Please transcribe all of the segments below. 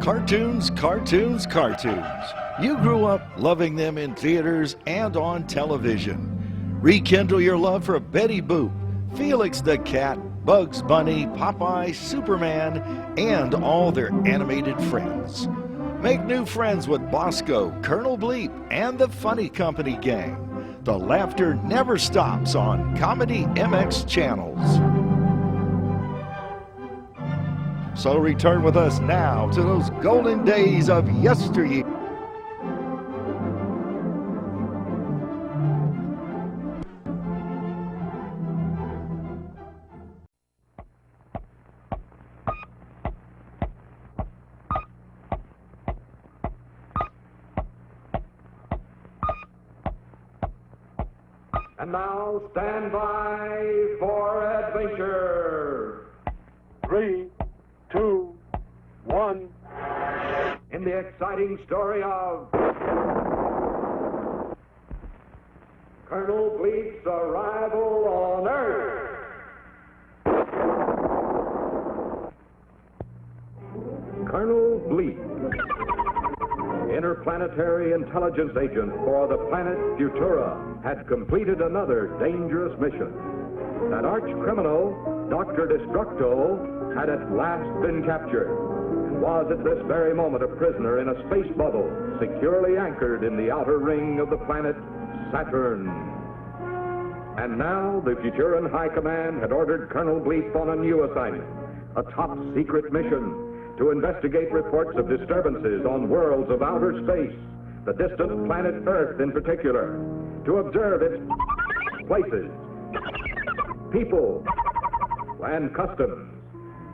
Cartoons, cartoons, cartoons. You grew up loving them in theaters and on television. Rekindle your love for Betty Boop, Felix the Cat, Bugs Bunny, Popeye, Superman, and all their animated friends. Make new friends with Bosco, Colonel Bleep, and the Funny Company Gang. The laughter never stops on ComedyMX channels. So return with us now to those golden days of yesteryear. And now stand by for adventure. 3, 2, 1. In the exciting story of Colonel Bleep's arrival on Earth. Colonel Bleep, interplanetary intelligence agent for the planet Futura, had completed another dangerous mission. That arch criminal, Doctor Destructo, had at last been captured and was at this very moment a prisoner in a space bubble securely anchored in the outer ring of the planet Saturn. And now the Futuran High Command had ordered Colonel Bleep on a new assignment, a top secret mission to investigate reports of disturbances on worlds of outer space, the distant planet Earth in particular, to observe its places, people, and customs.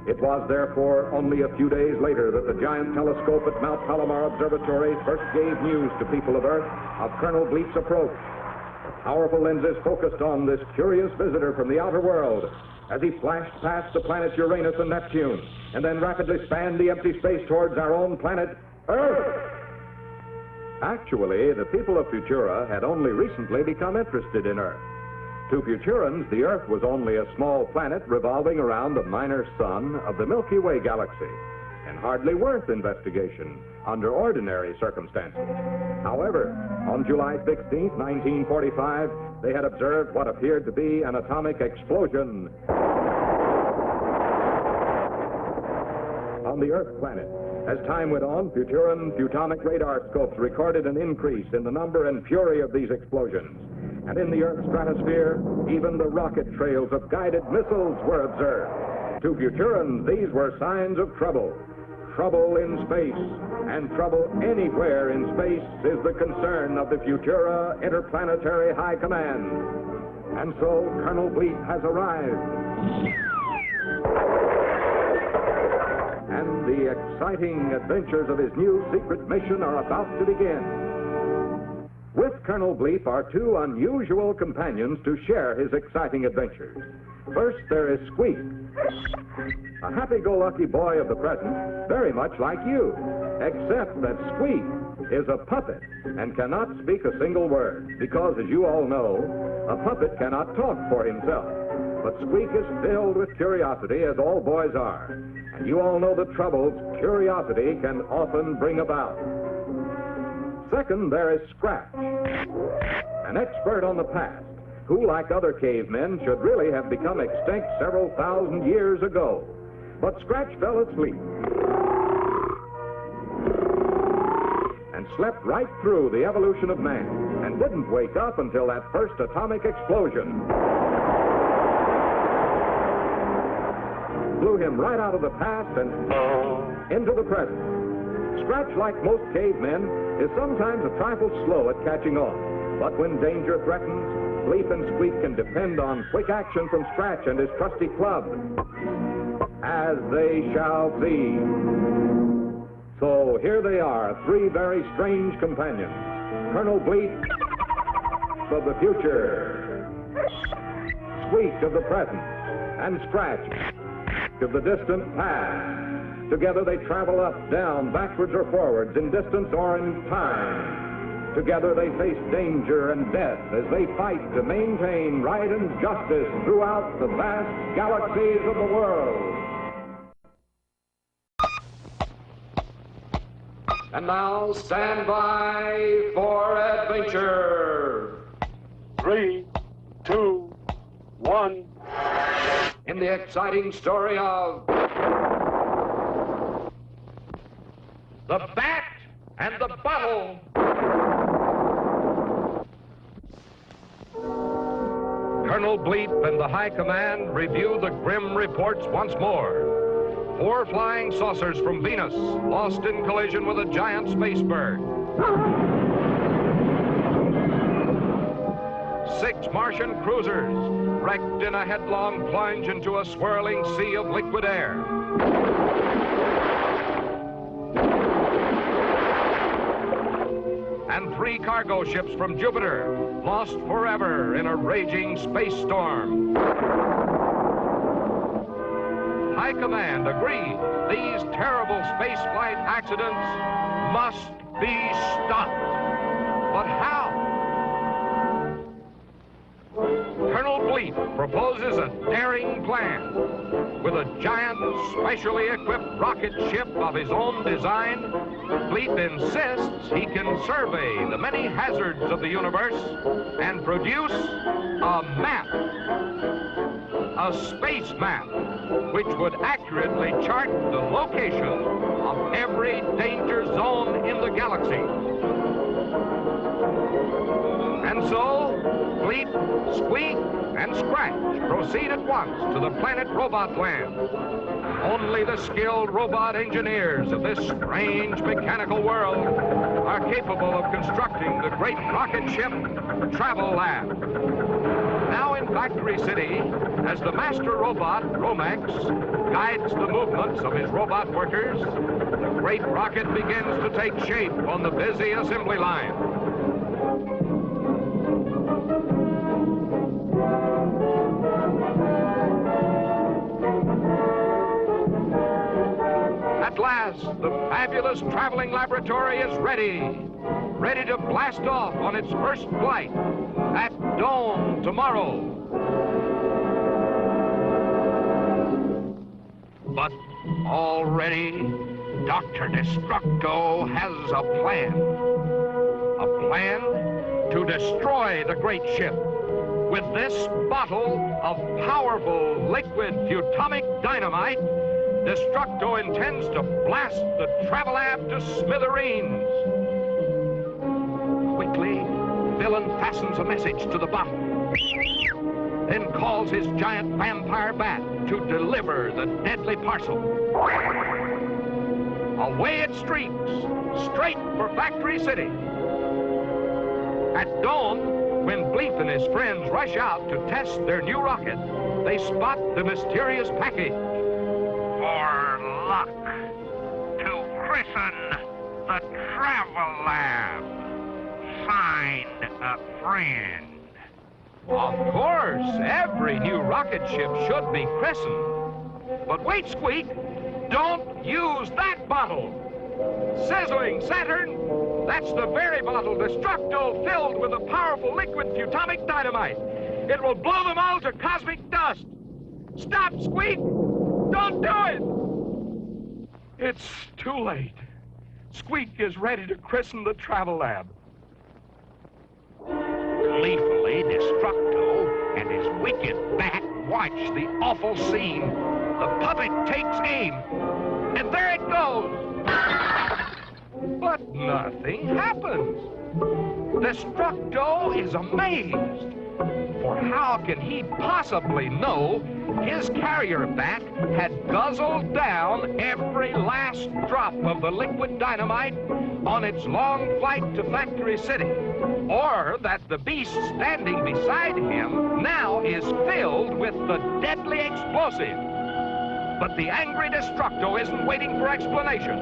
It was, therefore, only a few days later that the giant telescope at Mount Palomar Observatory first gave news to people of Earth of Colonel Bleep's approach. The powerful lenses focused on this curious visitor from the outer world as he flashed past the planets Uranus and Neptune, and then rapidly spanned the empty space towards our own planet, Earth. Actually, the people of Futura had only recently become interested in Earth. To Futurans, the Earth was only a small planet revolving around the minor sun of the Milky Way galaxy, and hardly worth investigation under ordinary circumstances. However, on July 16, 1945, they had observed what appeared to be an atomic explosion on the Earth planet. As time went on, Futuran Futonic radar scopes recorded an increase in the number and fury of these explosions. And in the Earth's stratosphere, even the rocket trails of guided missiles were observed. To Futurans, these were signs of trouble. Trouble in space, and trouble anywhere in space is the concern of the Futura Interplanetary High Command. And so Colonel Bleep has arrived. And the exciting adventures of his new secret mission are about to begin. With Colonel Bleep are two unusual companions to share his exciting adventures. First, there is Squeek, a happy-go-lucky boy of the present, very much like you, except that Squeek is a puppet and cannot speak a single word, because, as you all know, a puppet cannot talk for himself. But Squeek is filled with curiosity, as all boys are, and you all know the troubles curiosity can often bring about. Second, there is Scratch, an expert on the past, who, like other cavemen, should really have become extinct several thousand years ago. But Scratch fell asleep and slept right through the evolution of man and didn't wake up until that first atomic explosion blew him right out of the past and into the present. Scratch, like most cavemen, is sometimes a trifle slow at catching on. But when danger threatens, Bleep and Squeek can depend on quick action from Scratch and his trusty club, as they shall see. So here they are, three very strange companions. Colonel Bleep of the future, Squeek of the present, and Scratch of the distant past. Together they travel up, down, backwards or forwards, in distance or in time. Together they face danger and death as they fight to maintain right and justice throughout the vast galaxies of the world. And now stand by for adventure. 3, 2, 1. In the exciting story of The Bat and the Bottle. Colonel Bleep and the High Command review the grim reports once more. 4 flying saucers from Venus lost in collision with a giant space bird. 6 Martian cruisers wrecked in a headlong plunge into a swirling sea of liquid air. And 3 cargo ships from Jupiter lost forever in a raging space storm. High Command agreed these terrible spaceflight accidents must be stopped. But how? Colonel Bleep proposes a daring plan. With a giant, specially equipped rocket ship of his own design, Bleep insists he can survey the many hazards of the universe and produce a map. A space map, which would accurately chart the location of every danger zone in the galaxy. And so, Bleep, Squeek, and Scratch proceed at once to the planet Robot Land. Only the skilled robot engineers of this strange mechanical world are capable of constructing the great rocket ship Travel Lab. Now in Factory City, as the master robot, Romex, guides the movements of his robot workers, the great rocket begins to take shape on the busy assembly line. At last, the fabulous traveling laboratory is ready to blast off on its first flight at dawn tomorrow. But already, Doctor Destructo has a plan. A plan to destroy the great ship. With this bottle of powerful liquid futomic dynamite, Destructo intends to blast the Travelab to smithereens. Quickly, Villain fastens a message to the bottle, then calls his giant vampire bat to deliver the deadly parcel. Away it streaks, straight for Factory City. At dawn, when Bleep and his friends rush out to test their new rocket, they spot the mysterious package. For luck, to christen the Travel Lab. Signed, a friend. Of course, every new rocket ship should be christened. But wait, Squeak, don't use that bottle. Sizzling Saturn, that's the very bottle Destructo filled with a powerful liquid futomic dynamite. It will blow them all to cosmic dust. Stop, Squeak! Don't do it! It's too late. Squeak is ready to christen the Travel Lab. Gleefully, Destructo and his wicked bat watch the awful scene. The puppet takes aim, and there it goes. But nothing happens. Destructo is amazed. For how can he possibly know his carrier bat had guzzled down every last drop of the liquid dynamite on its long flight to Factory City? Or that the beast standing beside him now is filled with the deadly explosive? But the angry Destructo isn't waiting for explanations.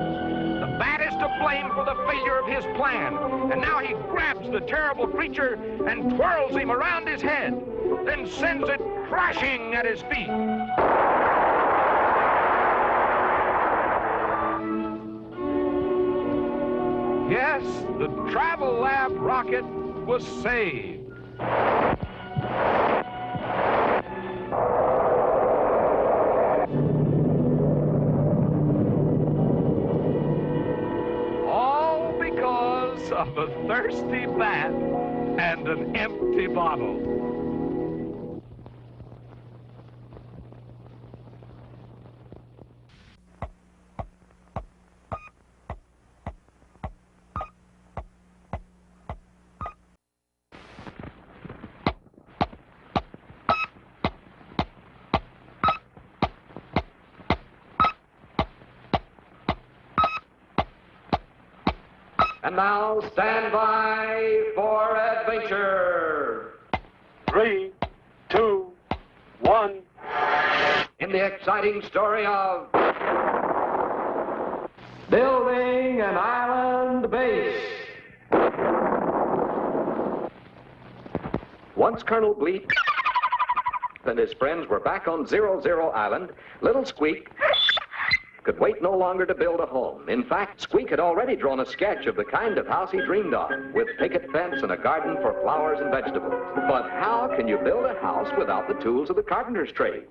The bat is to blame for the failure of his plan, and now he grabs the terrible creature and twirls him around his head, then sends it crashing at his feet. Yes, the Travel Lab rocket was saved. All of a thirsty bat and an empty bottle. And now, stand by for adventure. 3, 2, 1. In the exciting story of building an island base. Once Colonel Bleep and his friends were back on 00 Island, little Squeak could wait no longer to build a home. In fact, Squeak had already drawn a sketch of the kind of house he dreamed of, with picket fence and a garden for flowers and vegetables. But how can you build a house without the tools of the carpenter's trade?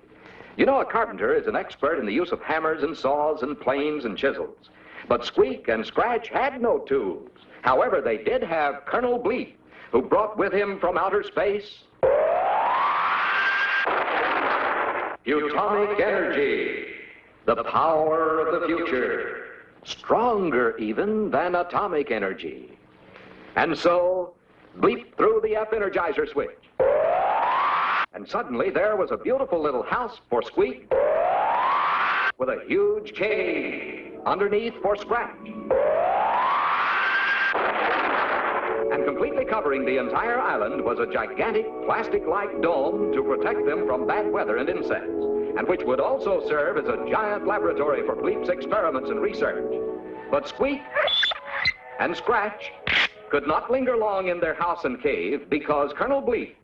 You know, a carpenter is an expert in the use of hammers and saws and planes and chisels. But Squeek and Scratch had no tools. However, they did have Colonel Bleep, who brought with him from outer space atomic energy. The power of the future, stronger even than atomic energy. And so, Bleep threw the F-Energizer switch. And suddenly there was a beautiful little house for Squeak with a huge cave underneath for Scratch. And completely covering the entire island was a gigantic plastic-like dome to protect them from bad weather and insects, and which would also serve as a giant laboratory for Bleep's experiments and research. But Squeak and Scratch could not linger long in their house and cave because Colonel Bleep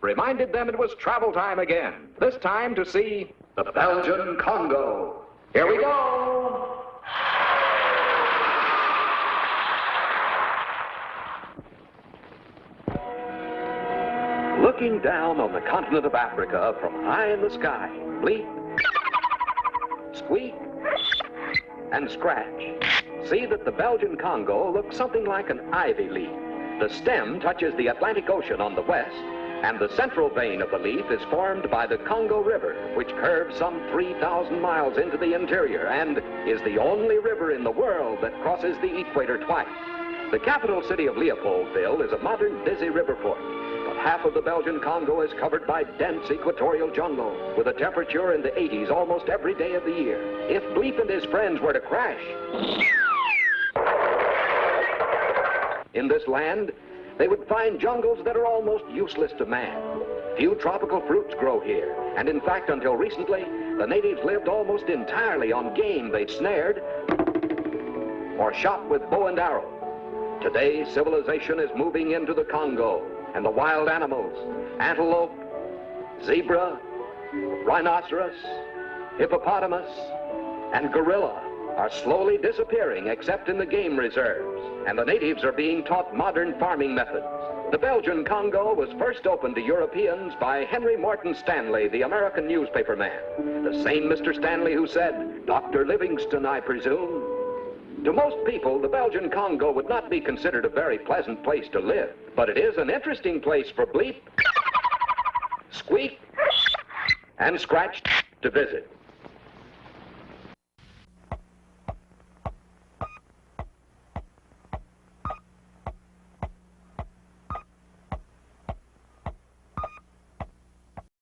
reminded them it was travel time again, this time to see the Belgian Congo. Here we go! Looking down on the continent of Africa from high in the sky, Bleep, Squeak, and Scratch see that the Belgian Congo looks something like an ivy leaf. The stem touches the Atlantic Ocean on the west, and the central vein of the leaf is formed by the Congo River, which curves some 3,000 miles into the interior and is the only river in the world that crosses the equator twice. The capital city of Leopoldville is a modern, busy river port. Half of the Belgian Congo is covered by dense equatorial jungle, with a temperature in the 80s almost every day of the year. If Bleep and his friends were to crash in this land, they would find jungles that are almost useless to man. Few tropical fruits grow here, and in fact, until recently, the natives lived almost entirely on game they snared or shot with bow and arrow. Today, civilization is moving into the Congo, and the wild animals, antelope, zebra, rhinoceros, hippopotamus, and gorilla are slowly disappearing except in the game reserves, and the natives are being taught modern farming methods. The Belgian Congo was first opened to Europeans by Henry Morton Stanley, the American newspaper man. The same Mr. Stanley who said, "Dr. Livingston, I presume." To most people, the Belgian Congo would not be considered a very pleasant place to live, but it is an interesting place for Bleep, Squeak, and Scratch to visit.